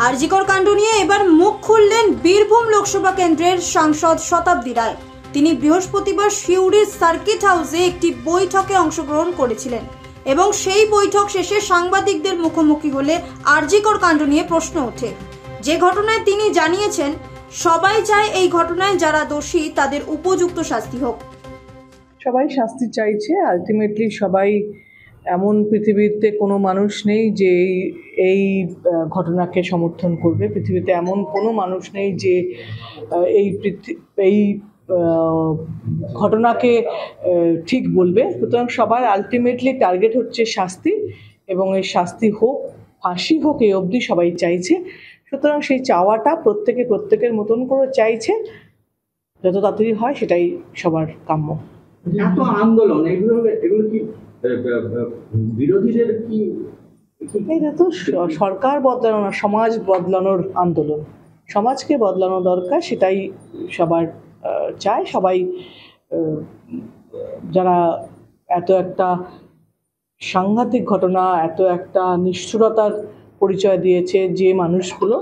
আরজি কর কাণ্ড নিয়ে এবার মুখ খুললেন বীরভূম লোকসভা কেন্দ্রের সাংসদ শতাব্দী রায়। তিনি বৃহস্পতিবার সিউড়ির সার্কিট হাউসে একটি বৈঠকে অংশগ্রহণ করেছিলেন এবং সেই বৈঠক শেষে সাংবাদিকদের মুখোমুখি হলে আরজি কর কাণ্ড নিয়ে প্রশ্ন ওঠে। যে ঘটনায় তিনি জানিয়েছেন, সবাই চায় এই ঘটনায় যারা দোষী তাদের উপযুক্ত শাস্তি হোক। সবাই শাস্তি চাইছে। আলটিমেটলি সবাই, এমন পৃথিবীতে কোনো মানুষ নেই যে এই ঘটনাকে সমর্থন করবে। পৃথিবীতে এমন কোনো মানুষ নেই যে এই ঘটনাকে ঠিক বলবে। সুতরাং সবার আলটিমেটলি টার্গেট হচ্ছে শাস্তি, এবং এই শাস্তি হোক, ফাঁসি হোক, এই অবধি সবাই চাইছে। সুতরাং সেই চাওয়াটা প্রত্যেকের মতন করে চাইছে। যত তাড়াতাড়ি হয় সেটাই সবার কাম্য। এত আন্দোলন, এগুলো কি বিরোধীদের কি? এটা তো সরকার বদলানো না, সমাজ বদলানোর আন্দোলন। সমাজকে বদলানো দরকার, সেটাই সবার চায়। সবাই যারা এত একটা সাংঘাতিক ঘটনা, এত একটা নিষ্ঠুরতার পরিচয় দিয়েছে যে মানুষগুলো,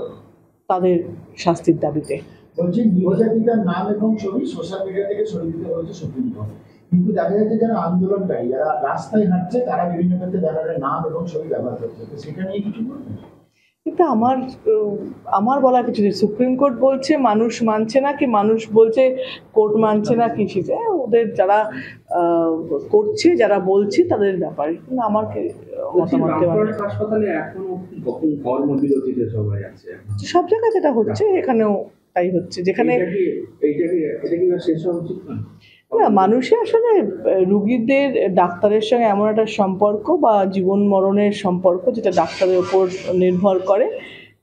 তাদের শাস্তির দাবিতে। বলছি, নির্যাতিতার নাম এবং ছবি সোশ্যাল মিডিয়া থেকে সরিয়ে দিতে হয়েছে সুপ্রিম কোর্ট, কিন্তু দেখা যাচ্ছে যারা আন্দোলনকারী, যারা রাস্তায় হাঁটছে, তারা বিভিন্ন ক্ষেত্রে ব্যানারের নাম এবং ছবি ব্যবহার করছে। তো সেটা নিয়ে কিছু বলবেন? এটা আমার বলা কিছু নেই। সুপ্রিম কোর্ট বলছে মানুষ মানছে না, কি মানুষ বলছে কোর্ট মানছে না, কি সেটা ওদের যারা করছে, যারা বলছে তাদের ব্যাপারে। কিন্তু আমাকে মতামত হাসপাতালে এখনো কর্মবিরতিতে সবাই আছে, সব জায়গায় যেটা হচ্ছে এখানেও তাই হচ্ছে। যেখানে শেষ হওয়া উচিত না। মানুষের আসলে রুগীদের ডাক্তারের সঙ্গে এমন একটা সম্পর্ক বা জীবন মরণের সম্পর্ক, যেটা ডাক্তারের ওপর নির্ভর করে।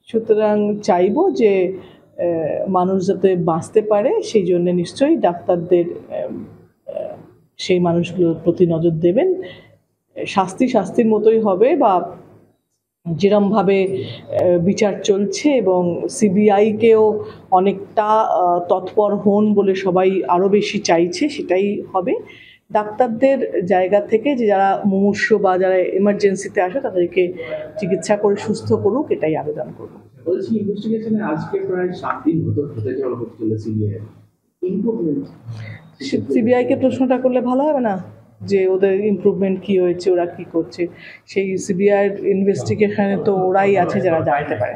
সুতরাং চাইবো যে মানুষ যাতে বাঁচতে পারে, সেই জন্য নিশ্চয়ই ডাক্তারদের সেই মানুষগুলোর প্রতি নজর দেবেন। শাস্তির মতোই হবে, বা যেরমভাবে বিচার চলছে, এবং সিবিআইকেও অনেকটা তৎপর হন বলে সবাই আরও বেশি চাইছে, সেটাই হবে। ডাক্তারদের জায়গা থেকে যে যারা মুমূর্ষু বা যারা এমার্জেন্সিতে আসে তাদেরকে চিকিৎসা করে সুস্থ করুক, এটাই আবেদন করব। বলছি, ইনভেস্টিগেশনে আজকে প্রায় 7 দিন হতে চলে সিবিআই। সিবিআইকে প্রশ্নটা করলে ভালো হবে না, যে ওদের ইমপ্রুভমেন্ট কি হয়েছে, ওরা কি করছে। সেই সিবিআইয়ের ইনভেস্টিগেশনে তো ওরাই আছে যারা জানতে পারে।